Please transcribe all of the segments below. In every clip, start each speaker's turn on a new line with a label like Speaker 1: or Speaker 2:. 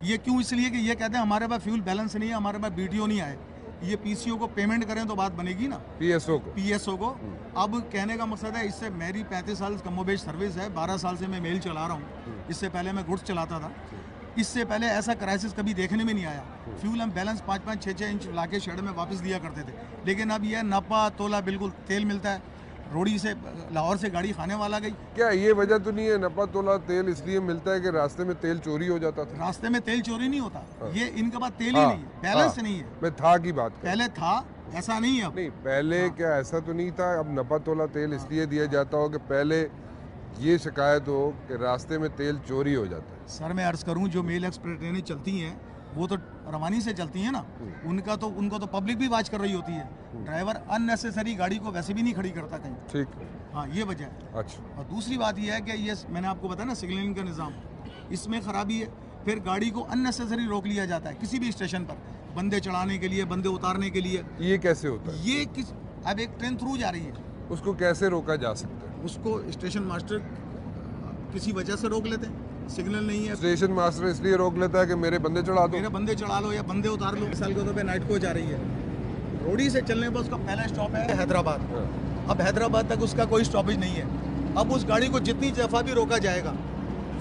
Speaker 1: ये क्यों? इसलिए कि ये कहते हैं हमारे पास फ्यूल बैलेंस नहीं है, हमारे पास बीटीओ नहीं आए। ये पीसीओ को पेमेंट करें तो बात बनेगी ना, पीएसओ को। अब कहने का मकसद है, इससे मेरी 35 साल कमोबेश सर्विस है, 12 साल से मैं मेल चला रहा हूँ। इससे पहले मैं गुड्स चलाता था। इससे पहले ऐसा क्राइसिस कभी देखने में नहीं आया। फ्यूल हम बैलेंस 5-5, 6-6 इंच लाके शेड में वापस दिया करते थे, लेकिन अब यह नपा तोला बिल्कुल तेल मिलता है। रोड़ी से लाहौर से गाड़ी खाने वाला गई।
Speaker 2: क्या ये वजह तो नहीं है नपा तोला तेल इसलिए मिलता है कि रास्ते में तेल चोरी हो जाता था?
Speaker 1: रास्ते में तेल चोरी नहीं होता। ये इनके पास तेल ही नहीं है, बैलेंस नहीं है।
Speaker 2: मैं था की बात कर।
Speaker 1: पहले था, ऐसा नहीं है अब।
Speaker 2: नहीं, पहले क्या ऐसा तो नहीं था? अब नपा तोला तेल इसलिए दिया जाता हो कि पहले ये शिकायत हो कि रास्ते में तेल चोरी हो जाता है।
Speaker 1: सर मैं अर्ज करूं, जो मेल एक्सप्रेस ट्रेनें चलती हैं वो तो रवानी से चलती है ना, उनको तो पब्लिक भी वाच कर रही होती है। ड्राइवर अननेसेसरी गाड़ी को वैसे भी नहीं खड़ी करता कहीं।
Speaker 2: ठीक,
Speaker 1: हाँ ये वजह है।
Speaker 2: अच्छा।
Speaker 1: और दूसरी बात यह है कि ये मैंने आपको बताया ना, सिग्नलिंग का निज़ाम, इसमें खराबी है। फिर गाड़ी को अननेसेसरी रोक लिया जाता है किसी भी स्टेशन पर, बंदे चढ़ाने के लिए, बंदे उतारने के लिए।
Speaker 2: ये कैसे होता है?
Speaker 1: ये अब एक ट्रेन थ्रू जा रही है,
Speaker 2: उसको कैसे रोका जा सकता है?
Speaker 1: उसको स्टेशन मास्टर किसी वजह से रोक लेते हैं। सिग्नल नहीं है,
Speaker 2: स्टेशन मास्टर इसलिए रोक लेता है कि मेरे बंदे चढ़ा दो,
Speaker 1: मेरे बंदे चढ़ा लो या बंदे उतार लो। मिसाल के तौर पे नाइट को जा रही है, रोडी से चलने पर उसका पहला स्टॉप है हैदराबाद। अब हैदराबाद तक उसका कोई स्टॉपेज नहीं है। अब उस गाड़ी को जितनी दफ़ा भी रोका जाएगा,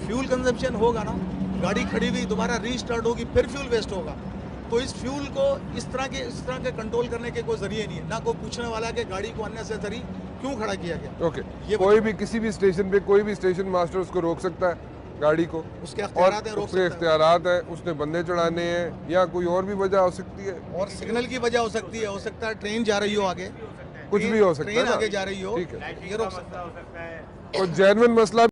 Speaker 1: फ्यूल कंजप्शन होगा ना, गाड़ी खड़ी हुई दोबारा रीस्टार्ट होगी, फिर फ्यूल वेस्ट होगा। तो इस फ्यूल को इस तरह के कंट्रोल करने के कोई जरिए नहीं है, ना कोई पूछने वाला कि गाड़ी को अननेसेसरी क्यों खड़ा किया गया।
Speaker 2: ओके, कोई भी किसी भी स्टेशन पे कोई भी स्टेशन मास्टर उसको रोक सकता है गाड़ी को,
Speaker 1: उसके
Speaker 2: इख्तियारात है, उसने बंदे चढ़ाने हैं या कोई और भी वजह हो सकती है,
Speaker 1: और सिग्नल की वजह हो सकती है। हो सकता है ट्रेन जा रही हो आगे,
Speaker 2: कुछ भी हो सकता है,
Speaker 1: ट्रेन आगे जा रही हो,
Speaker 2: ठीक है,
Speaker 1: ये रोक सकता है।
Speaker 2: और जेन्युइन मसला